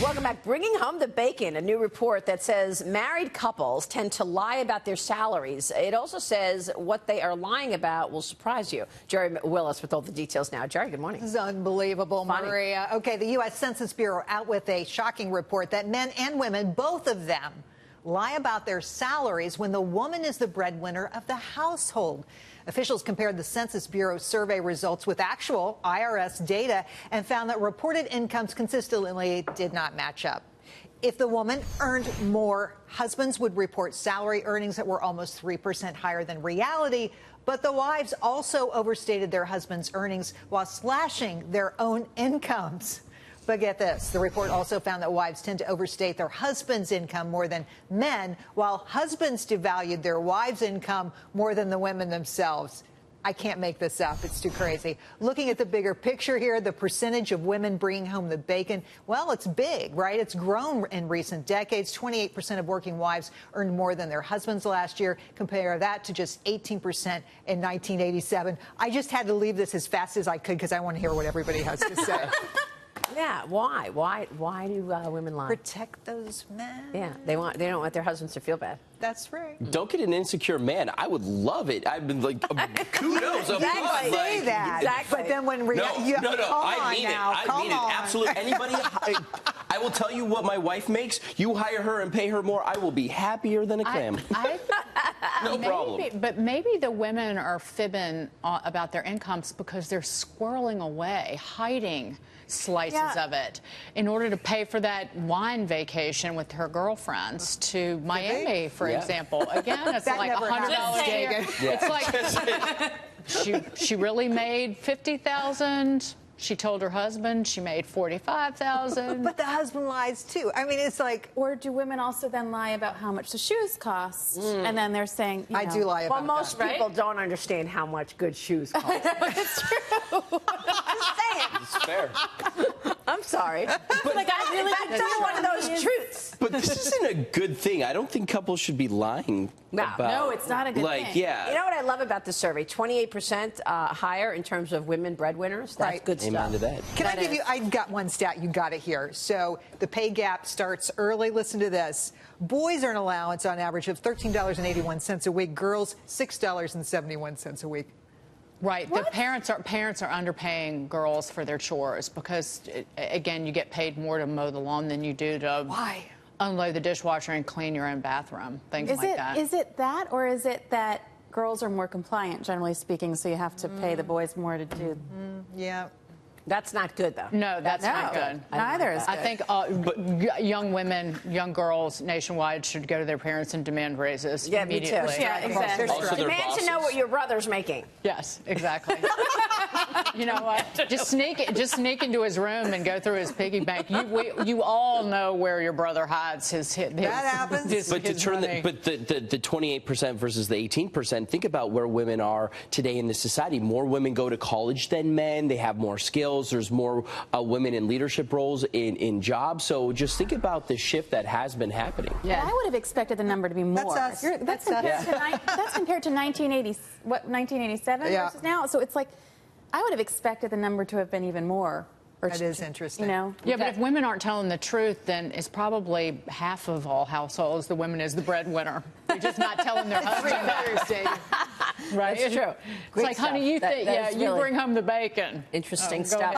Welcome back. Bringing home the bacon, a new report that says married couples tend to lie about their salaries. It also says what they are lying about will surprise you. Gerri Willis with all the details now. Gerri, good morning. This is unbelievable, Funny. Maria. Okay, the U.S. Census Bureau out with a shocking report that men and women, both of them, lie about their salaries when the woman is the breadwinner of the household. Officials compared the Census Bureau survey results with actual IRS data and found that reported incomes consistently did not match up. If the woman earned more, husbands would report salary earnings that were almost 3% higher than reality, but the wives also overstated their husbands' earnings while slashing their own incomes. But get this, the report also found that wives tend to overstate their husband's income more than men, while husbands devalued their wives' income more than the women themselves. I can't make this up. It's too crazy. Looking at the bigger picture here, the percentage of women bringing home the bacon, well, it's big, right? It's grown in recent decades. 28% of working wives earned more than their husbands last year. Compare that to just 18% in 1987. I just had to leave this as fast as I could because I want to hear what everybody has to say. Yeah, why? Why do women lie? Protect those men. Yeah, they don't want their husbands to feel bad. That's right. Don't get an insecure man. I would love it. I've been like, kudos. Exactly. Say that. Exactly. But then when No, I mean it. I mean it. Absolutely. Anybody, I will tell you what my wife makes. You hire her and pay her more. I will be happier than a clam. No problem. But maybe the women are fibbing about their incomes because they're squirreling away, hiding slices of it in order to pay for that wine vacation with her girlfriends to Miami, for example. Again, it's like $100 a year. It's like she really made $50,000. She told her husband she made $45,000. But the husband lies too. I mean, it's like. Or do women also then lie about how much the shoes cost? And then they're saying, I do lie about that. Well, most people don't understand how much good shoes cost. It's true. It's fair. I'm sorry. But like, I really that's one of those truths. But this isn't a good thing. I don't think couples should be lying about. No, it's not a good thing. Yeah. You know what I love about this survey? 28% higher in terms of women breadwinners. That's good stuff. Amen to that. Can I give you, I got one stat, you got it here. So the pay gap starts early. Listen to this. Boys earn allowance on average of $13.81 a week. Girls, $6.71 a week. Right. What? The parents are underpaying girls for their chores because, again, you get paid more to mow the lawn than you do to unload the dishwasher and clean your own bathroom, things like that. Is it that, or is it that girls are more compliant, generally speaking, so you have to pay the boys more to do? Yeah. That's not good, though. No, that's not good. Neither is good. I think young women, young girls nationwide should go to their parents and demand raises immediately. Me too. Yeah, exactly. Demand to know what your brother's making. Yes, exactly. You know what? Just sneak into his room and go through his piggy bank. You all know where your brother hides his that happens. But to turn the 28% versus the 18%, think about where women are today in this society. More women go to college than men. They have more skills. There's more women in leadership roles in jobs. So just think about the shift that has been happening. Yeah, I would have expected the number to be more. That's us. That's compared to 1987 versus now. So it's like I would have expected the number to have been even more. That is interesting. You know? Yeah, but if women aren't telling the truth, then it's probably half of all households. The woman is the breadwinner. They're just not telling their husband. Right? It's true. It's like, honey, you bring home the bacon. Interesting stuff.